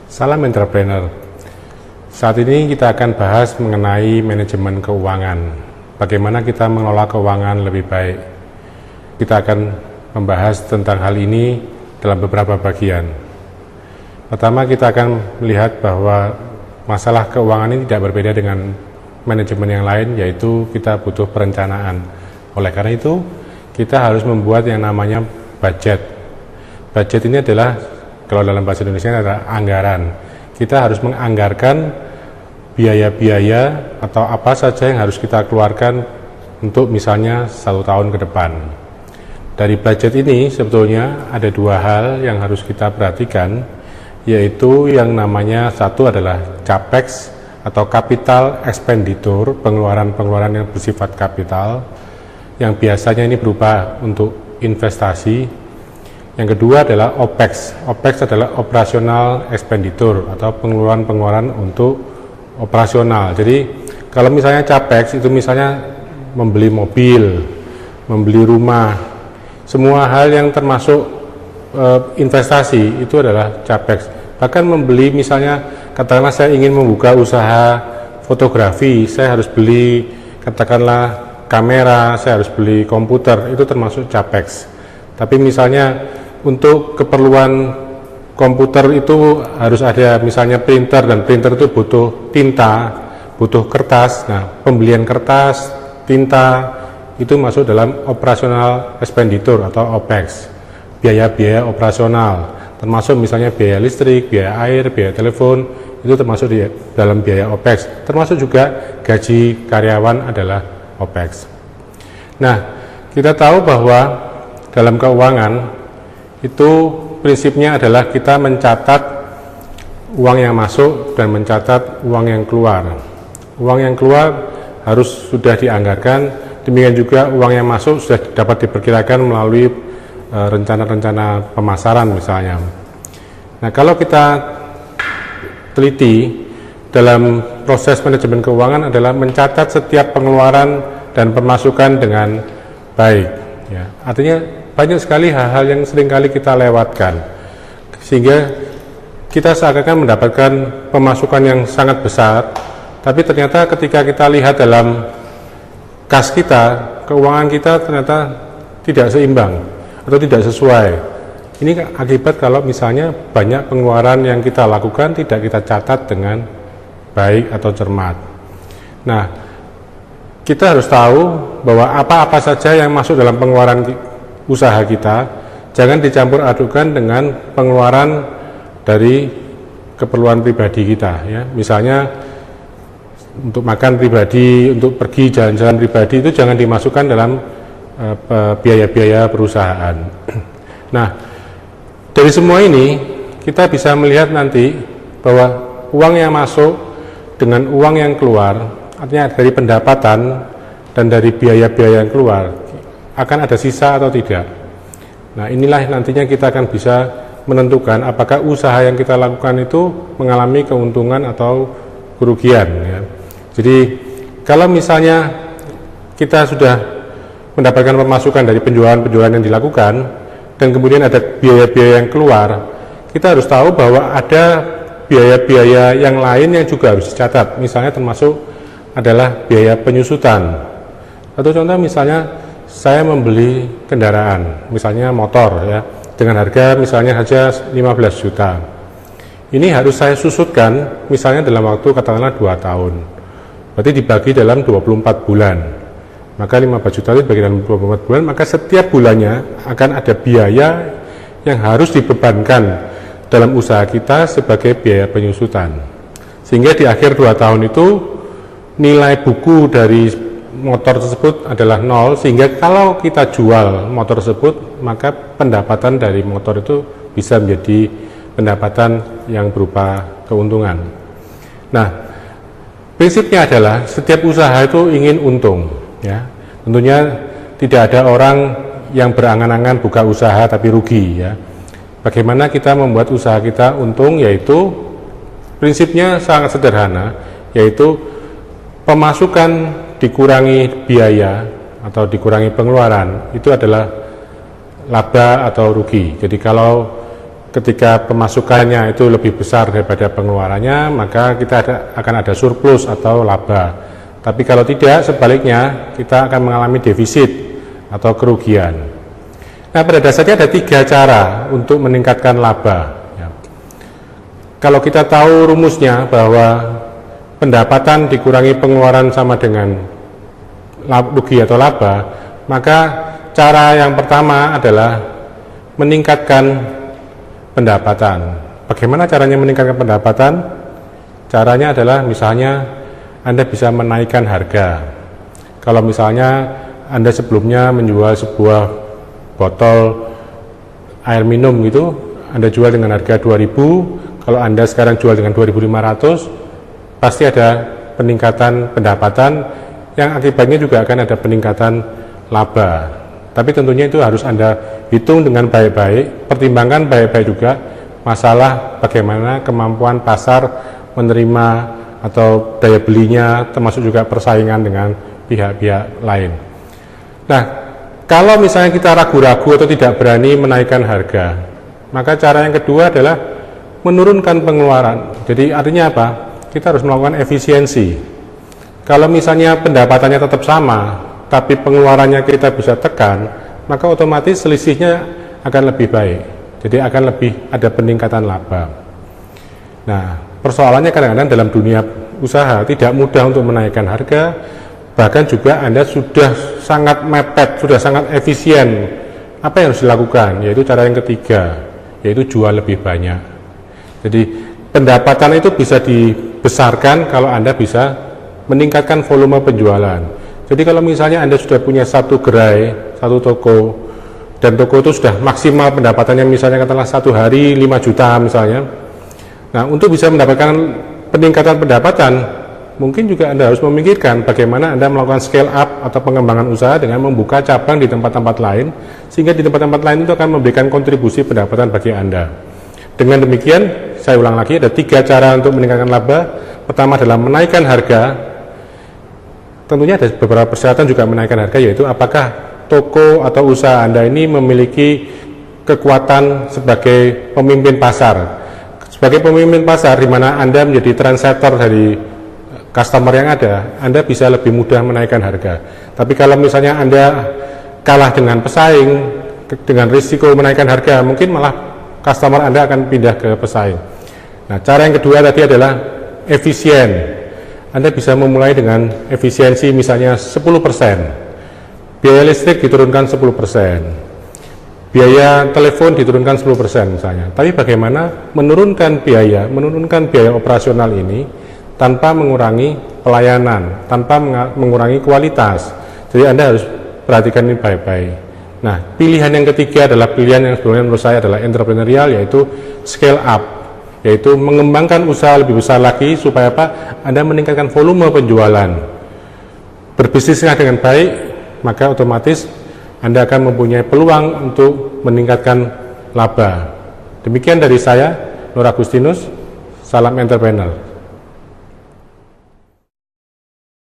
Salam entrepreneur. Saat ini kita akan bahas mengenai manajemen keuangan. Bagaimana kita mengelola keuangan lebih baik. Kita akan membahas tentang hal ini dalam beberapa bagian. Pertama, kita akan melihat bahwa masalah keuangan ini tidak berbeda dengan manajemen yang lain, yaitu kita butuh perencanaan. Oleh karena itu, kita harus membuat yang namanya budget. Budget ini adalah, kalau dalam bahasa Indonesia adalah anggaran. Kita harus menganggarkan biaya-biaya atau apa saja yang harus kita keluarkan untuk misalnya 1 tahun ke depan. Dari budget ini sebetulnya ada 2 hal yang harus kita perhatikan, yaitu yang namanya satu adalah capex atau capital expenditure, pengeluaran-pengeluaran yang bersifat kapital, yang biasanya ini berupa untuk investasi. Yang kedua adalah OPEX. OPEX adalah operational expenditure atau pengeluaran-pengeluaran untuk operasional. Jadi kalau misalnya capex itu misalnya membeli mobil, membeli rumah, semua hal yang termasuk investasi itu adalah capex. Bahkan membeli misalnya katakanlah saya ingin membuka usaha fotografi, saya harus beli katakanlah kamera, saya harus beli komputer, itu termasuk capex. Tapi misalnya untuk keperluan komputer itu harus ada misalnya printer, dan printer itu butuh tinta, butuh kertas. Nah, pembelian kertas, tinta itu masuk dalam operational expenditure atau OPEX, biaya-biaya operasional, termasuk misalnya biaya listrik, biaya air, biaya telepon, itu termasuk di dalam biaya OPEX. Termasuk juga gaji karyawan adalah OPEX. Nah, kita tahu bahwa dalam keuangan itu prinsipnya adalah kita mencatat uang yang masuk dan mencatat uang yang keluar. Uang yang keluar harus sudah dianggarkan, demikian juga uang yang masuk sudah dapat diperkirakan melalui rencana-rencana pemasaran misalnya. Nah, kalau kita teliti dalam proses manajemen keuangan adalah mencatat setiap pengeluaran dan pemasukan dengan baik. Ya, artinya banyak sekali hal-hal yang seringkali kita lewatkan, sehingga kita seakan-akan mendapatkan pemasukan yang sangat besar, tapi ternyata ketika kita lihat dalam kas kita, keuangan kita ternyata tidak seimbang atau tidak sesuai. Ini akibat kalau misalnya banyak pengeluaran yang kita lakukan tidak kita catat dengan baik atau cermat. Nah, kita harus tahu bahwa apa-apa saja yang masuk dalam pengeluaran usaha kita jangan dicampur adukan dengan pengeluaran dari keperluan pribadi kita, ya. Misalnya untuk makan pribadi, untuk pergi jalan-jalan pribadi, itu jangan dimasukkan dalam biaya-biaya perusahaan. Nah, dari semua ini kita bisa melihat nanti bahwa uang yang masuk dengan uang yang keluar, artinya dari pendapatan dan dari biaya-biaya yang keluar, akan ada sisa atau tidak. Nah, inilah nantinya kita akan bisa menentukan apakah usaha yang kita lakukan itu mengalami keuntungan atau kerugian, ya. Jadi kalau misalnya kita sudah mendapatkan pemasukan dari penjualan-penjualan yang dilakukan dan kemudian ada biaya-biaya yang keluar, kita harus tahu bahwa ada biaya-biaya yang lain yang juga harus dicatat. Misalnya termasuk adalah biaya penyusutan. Atau contoh misalnya saya membeli kendaraan, misalnya motor, ya, dengan harga misalnya saja 15 juta. Ini harus saya susutkan misalnya dalam waktu katakanlah 2 tahun. Berarti dibagi dalam 24 bulan. Maka 15 juta itu dibagi dalam 24 bulan, maka setiap bulannya akan ada biaya yang harus dibebankan dalam usaha kita sebagai biaya penyusutan. Sehingga di akhir 2 tahun itu nilai buku dari motor tersebut adalah 0, sehingga kalau kita jual motor tersebut maka pendapatan dari motor itu bisa menjadi pendapatan yang berupa keuntungan. Nah, prinsipnya adalah setiap usaha itu ingin untung, ya. Tentunya tidak ada orang yang berangan-angan buka usaha tapi rugi, ya. Bagaimana kita membuat usaha kita untung, yaitu prinsipnya sangat sederhana, yaitu pemasukan dikurangi biaya atau dikurangi pengeluaran, itu adalah laba atau rugi. Jadi kalau ketika pemasukannya itu lebih besar daripada pengeluarannya, maka kita akan ada surplus atau laba. Tapi kalau tidak, sebaliknya kita akan mengalami defisit atau kerugian. Nah, pada dasarnya ada 3 cara untuk meningkatkan laba. Kalau kita tahu rumusnya bahwa pendapatan dikurangi pengeluaran sama dengan rugi atau laba, maka cara yang pertama adalah meningkatkan pendapatan. Bagaimana caranya meningkatkan pendapatan? Caranya adalah misalnya Anda bisa menaikkan harga. Kalau misalnya Anda sebelumnya menjual sebuah botol air minum gitu, Anda jual dengan harga 2.000, kalau Anda sekarang jual dengan 2.500, pasti ada peningkatan pendapatan yang akibatnya juga akan ada peningkatan laba. Tapi tentunya itu harus Anda hitung dengan baik-baik, pertimbangkan baik-baik juga masalah bagaimana kemampuan pasar menerima atau daya belinya, termasuk juga persaingan dengan pihak-pihak lain. Nah, kalau misalnya kita ragu-ragu atau tidak berani menaikkan harga, maka cara yang kedua adalah menurunkan pengeluaran. Jadi artinya apa? Kita harus melakukan efisiensi. Kalau misalnya pendapatannya tetap sama, tapi pengeluarannya kita bisa tekan, maka otomatis selisihnya akan lebih baik. Jadi akan lebih ada peningkatan laba. Nah, persoalannya kadang-kadang dalam dunia usaha tidak mudah untuk menaikkan harga, bahkan juga Anda sudah sangat mepet, sudah sangat efisien. Apa yang harus dilakukan? Yaitu cara yang ketiga, yaitu jual lebih banyak. Jadi pendapatan itu bisa dibesarkan kalau Anda bisa meningkatkan volume penjualan. Jadi kalau misalnya Anda sudah punya satu gerai, satu toko, dan toko itu sudah maksimal pendapatannya misalnya katakanlah 1 hari 5 juta misalnya. Nah, untuk bisa mendapatkan peningkatan pendapatan, mungkin juga Anda harus memikirkan bagaimana Anda melakukan scale up atau pengembangan usaha dengan membuka cabang di tempat-tempat lain, sehingga di tempat-tempat lain itu akan memberikan kontribusi pendapatan bagi Anda. Dengan demikian, saya ulang lagi, ada 3 cara untuk meningkatkan laba. Pertama adalah menaikkan harga. Tentunya ada beberapa persyaratan juga menaikkan harga, yaitu apakah toko atau usaha Anda ini memiliki kekuatan sebagai pemimpin pasar. Sebagai pemimpin pasar di mana Anda menjadi trendsetter dari customer yang ada, Anda bisa lebih mudah menaikkan harga. Tapi kalau misalnya Anda kalah dengan pesaing, dengan risiko menaikkan harga, mungkin malah customer Anda akan pindah ke pesaing. Nah, cara yang kedua tadi adalah efisien. Anda bisa memulai dengan efisiensi misalnya 10%. Biaya listrik diturunkan 10%. Biaya telepon diturunkan 10% misalnya. Tapi bagaimana menurunkan biaya operasional ini tanpa mengurangi pelayanan, tanpa mengurangi kualitas. Jadi Anda harus perhatikan ini baik-baik. Nah, pilihan yang ketiga adalah pilihan yang sebenarnya menurut saya adalah entrepreneurial, yaitu scale up, yaitu mengembangkan usaha lebih besar lagi supaya apa? Anda meningkatkan volume penjualan. Berbisnisnya dengan baik, maka otomatis Anda akan mempunyai peluang untuk meningkatkan laba. Demikian dari saya, Nur Agustinus, salam entrepreneur.